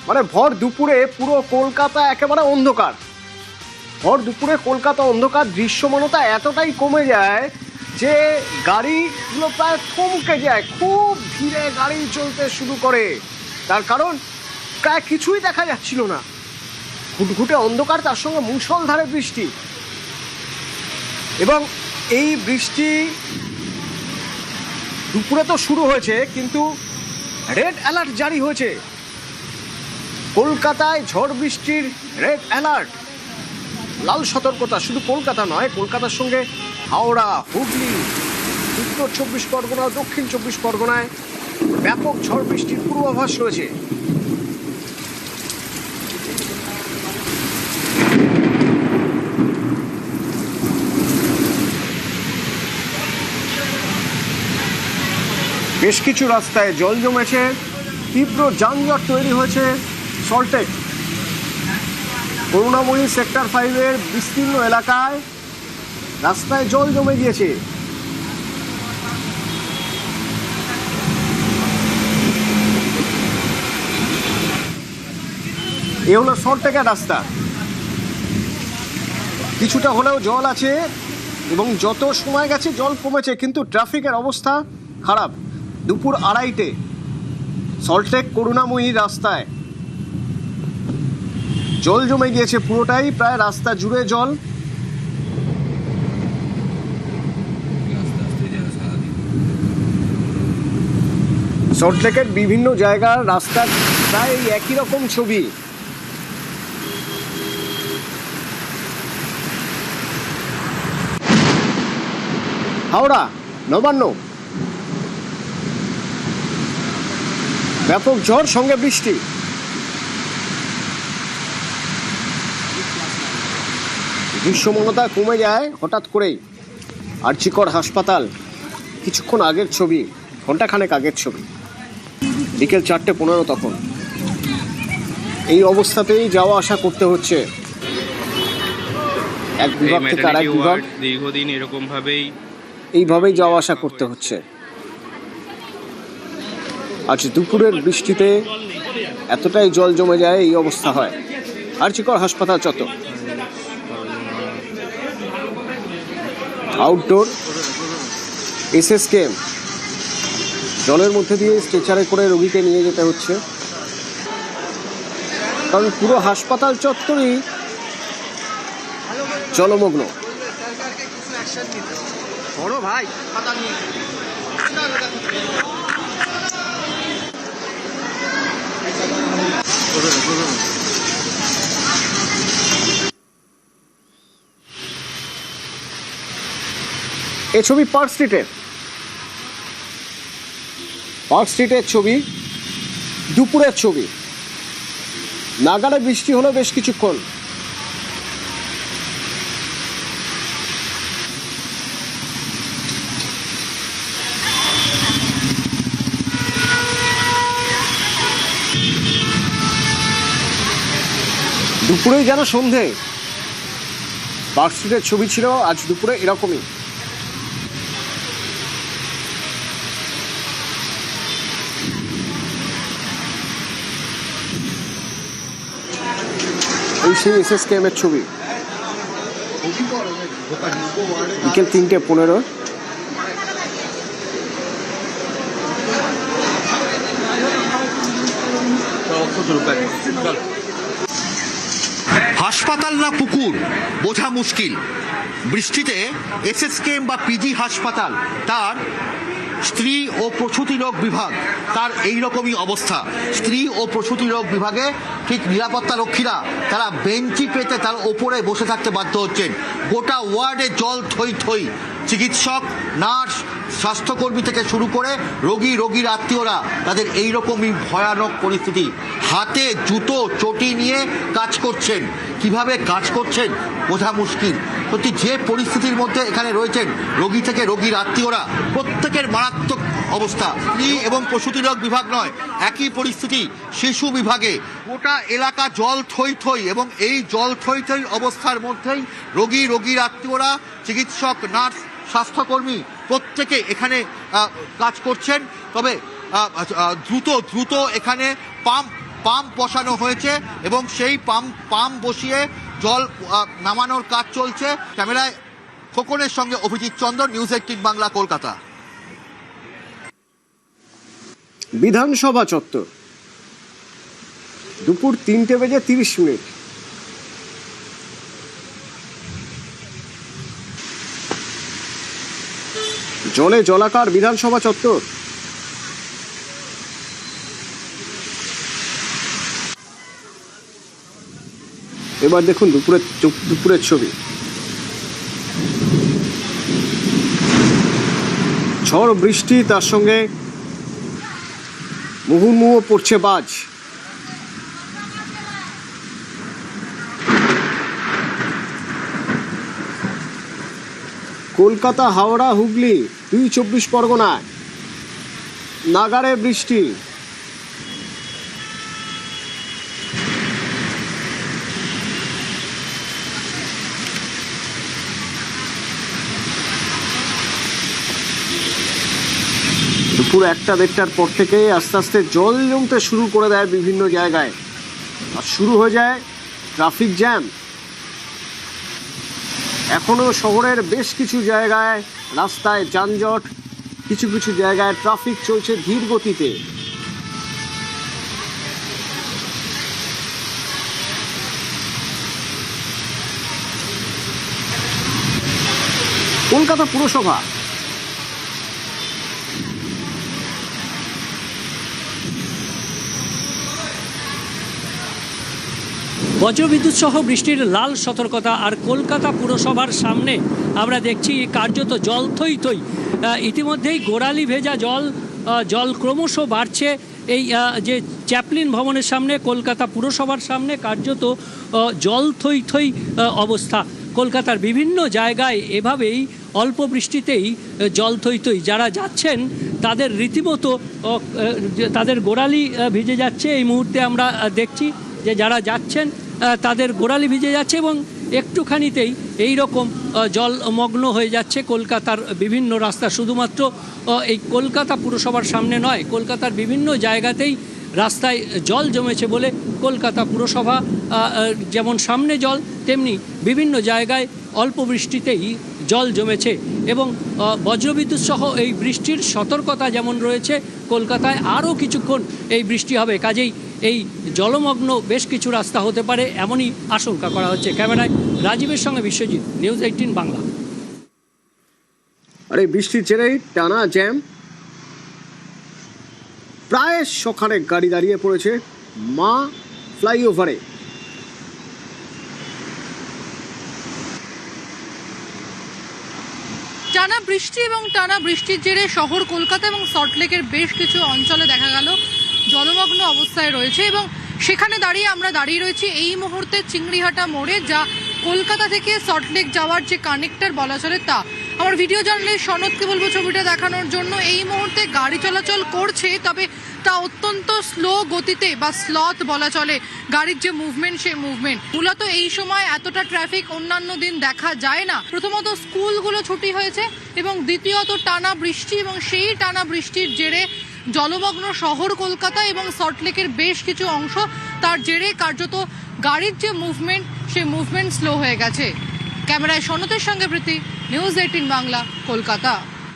মানে ভর দুপুরে পুরো কলকাতা একেবারে অন্ধকার। ভর দুপুরে কলকাতা অন্ধকার, দৃশ্যমানতা এতটাই কমে যায় যে গাড়িগুলো প্রায় থমকে যায়, খুব ধীরে গাড়ি চলতে শুরু করে। তার কারণ প্রায় কিছুই দেখা যাচ্ছিল না, ঘুটঘুটে অন্ধকার, তার সঙ্গে মুষলধারে বৃষ্টি। এবং এই বৃষ্টি দুপুরে তো শুরু হয়েছে, কিন্তু রেড অ্যালার্ট জারি হয়েছে কলকাতায়। ঝড় বৃষ্টির রেড অ্যালার্ট, লাল সতর্কতা। শুধু কলকাতা নয়, কলকাতার সঙ্গে হাওড়া, হুগলি, উত্তর 24 পরগনা, দক্ষিণ 24 পরগনায় ব্যাপক ঝড় বৃষ্টির পূর্বাভাস রয়েছে। বেশ কিছু রাস্তায় জল জমেছে, তীব্র যানজট তৈরি হয়েছে সল্টলেক করুণাময়ী সেক্টর 5-এর বিস্তীর্ণ এলাকায় রাস্তায় জল জমে গিয়েছে। এ হলো সল্টলেকের রাস্তা। কিছুটা হলেও জল আছে এবং যত সময় গেছে জল কমেছে, কিন্তু ট্রাফিকের অবস্থা খারাপ। দুপুর 2:30 সল্টলেক করুণাময়ী রাস্তায় জল জমে গিয়েছে পুরোটাই, প্রায় রাস্তা জুড়ে জল। সল্টলেকের বিভিন্ন জায়গার রাস্তার প্রায় একই রকম ছবি। হাওড়া নবান্ন, ব্যাপক ঝড় সঙ্গে বৃষ্টি। দৃশ্যমানতা কমে যায় হঠাৎ করেই। আরজিকর হাসপাতাল, কিছুক্ষণ আগের ছবি, ঘন্টাখানেক আগের ছবি, বিকেল 4:15 তখন। এই অবস্থাতেই যাওয়া আসা করতে হচ্ছে এক বিভাগ থেকে আরেক বিভাগ। দীর্ঘদিন এইভাবেই যাওয়া আসা করতে হচ্ছে। আজ দুপুরের বৃষ্টিতে এতটাই জল জমে যায়, এই অবস্থা হয়। আরজিকর হাসপাতাল চত্বর, আউটডোর এসএসকেএম, জলের মধ্যে দিয়ে স্ট্রেচারে করে রোগীকে নিয়ে যেতে হচ্ছে, কারণ পুরো হাসপাতাল চত্বরই জলমগ্ন। বড় ভাই এই ছবি পার্ক স্ট্রিটের ছবি, দুপুরের ছবি। নাগাড়ে বৃষ্টি হলো বেশ কিছুক্ষণ। দুপুরেই যেন সন্ধে। পার্ক স্ট্রিটের ছবি ছিল আজ দুপুরে এরকমই। এই সেই এসএসকেএম এর ছবি, বিকেল 3:15। হাসপাতাল না পুকুর বোঝা মুশকিল। বৃষ্টিতে এসএসকেএম বা পিজি হাসপাতাল, তার স্ত্রী ও প্রসূতি রোগ বিভাগ, তার এই রকমই অবস্থা। স্ত্রী ও প্রসূতি রোগ বিভাগে ঠিক নিরাপত্তা রক্ষীরা তারা বেঞ্চি পেতে তার ওপরে বসে থাকতে বাধ্য হচ্ছেন। গোটা ওয়ার্ডে জল থই থই। চিকিৎসক, নার্স, স্বাস্থ্যকর্মী থেকে শুরু করে রোগীর আত্মীয়রা, তাদের এইরকমই ভয়ানক পরিস্থিতি। হাতে জুতো চটি নিয়ে কাজ করছেন। কিভাবে কাজ করছেন বোঝা মুশকিল। সত্যি যে পরিস্থিতির মধ্যে এখানে রয়েছেন রোগী থেকে রোগীর আত্মীয়রা, প্রত্যেকের মারাত্মক অবস্থা। স্ত্রী এবং প্রসূতি রোগ বিভাগ নয়, একই পরিস্থিতি শিশু বিভাগে। গোটা এলাকা জল থই থই, এবং এই জল থই থই অবস্থার মধ্যেই রোগীর আত্মীয়রা, চিকিৎসক, নার্স, স্বাস্থ্যকর্মী প্রত্যেকে এখানে কাজ করছেন। তবে দ্রুত এখানে পাম্প বসানো হয়েছে এবং সেই পাম্প বসিয়ে জল নামানোর কাজ চলছে। ক্যামেরায় খোকনের সঙ্গে অভিজিৎ চন্দন, নিউজ 18 বাংলা, কলকাতা। বিধানসভা চত্বর, দুপুর 3:30। জলে জলাকার বিধানসভা চত্বর। এবার দেখুন দুপুরের ছবি। ঝড় বৃষ্টি, তার সঙ্গে মুহুর্মুহু পড়ছে বাজ। কলকাতা, হাওড়া, হুগলি, 24 পরগনায় নাগাড়ে বৃষ্টি। দুপুর 1-1:30টার পর থেকে আস্তে আস্তে জল জমতে শুরু করে দেয় বিভিন্ন জায়গায়, আর শুরু হয়ে যায় ট্রাফিক জ্যাম। এখনও শহরের বেশ কিছু জায়গায় রাস্তায় যানজট, কিছু কিছু জায়গায় ট্রাফিক চলছে ধীর গতিতে। কলকাতা পুরসভা বজ্রবিদ্যুৎ সহ বৃষ্টির লাল সতর্কতা। আর কলকাতা পুরসভার সামনে আমরা দেখছি কার্যত জল থই থই। ইতিমধ্যেই গোড়ালি ভেজা জল ক্রমশ বাড়ছে। এই যে চ্যাপলিন ভবনের সামনে, কলকাতা পুরসভার সামনে কার্যত জল থই থই অবস্থা। কলকাতার বিভিন্ন জায়গায় এভাবেই অল্প বৃষ্টিতেই জল থই থই। যারা যাচ্ছেন তাদের রীতিমতো তাদের গোড়ালি ভিজে যাচ্ছে। এই মুহূর্তে আমরা দেখছি যে যারা যাচ্ছেন তাদের গোড়ালি ভিজে যাচ্ছে এবং একটুখানিতেই এই রকম জলমগ্ন হয়ে যাচ্ছে কলকাতার বিভিন্ন রাস্তা। শুধুমাত্র এই কলকাতা পুরসভার সামনে নয়, কলকাতার বিভিন্ন জায়গাতেই রাস্তায় জল জমেছে বলে কলকাতা পুরসভা যেমন সামনে জল, তেমনি বিভিন্ন জায়গায় অল্প বৃষ্টিতেই জল জমেছে এবং বজ্রবিদ্যুৎ সহ এই বৃষ্টির সতর্কতা যেমন রয়েছে, কলকাতায় আরও কিছুক্ষণ এই বৃষ্টি হবে। কাজেই এই জলমগ্ন বেশ কিছু রাস্তা হতে পারে, এমনই আশঙ্কা করা হচ্ছে। ক্যামেরায় রাজীবের সঙ্গে বিশ্বজিৎ, নিউজ 18 বাংলা। আর এই বৃষ্টির জেরেই টানা জ্যাম, প্রায় সখানেক গাড়ি দাঁড়িয়ে পড়েছে মা ফ্লাইওভারে। টানা বৃষ্টি এবং টানা বৃষ্টির জেরে শহর কলকাতা এবং সল্টলেকের বেশ কিছু অঞ্চলে দেখা গেল জলমগ্ন অবস্থায় রয়েছে এবং সেখানে আমরা দাঁড়িয়ে রয়েছি এই মুহূর্তে চিংড়িহাটা মোড়ে, যা কলকাতা থেকে সল্টলেক যাওয়ার যে কানেক্টর বলা চলে তা। আমার ভিডিও জার্নালিস্ট সনদকে বলবো ছবিটা দেখানোর জন্য। এই মুহূর্তে গাড়ি চলাচল করছে, তবে তা অত্যন্ত স্লো গতিতে বা স্লথ বলা চলে। গাড়ির যে মুভমেন্ট, সেই মুভমেন্ট মূলত এই সময় এতটা ট্রাফিক অন্যান্য দিন দেখা যায় না। প্রথমত স্কুলগুলো ছুটি হয়েছে এবং দ্বিতীয়ত টানা বৃষ্টি, এবং সেই টানা বৃষ্টির জেরে জলমগ্ন শহর কলকাতা এবং সল্টলেকের বেশ কিছু অংশ। তার জেরে কার্যত গাড়ির যে মুভমেন্ট, সেই মুভমেন্ট স্লো হয়ে গেছে। ক্যামেরায় সনতের সঙ্গে প্রীতি, নিউজ 18 বাংলা, কলকাতা।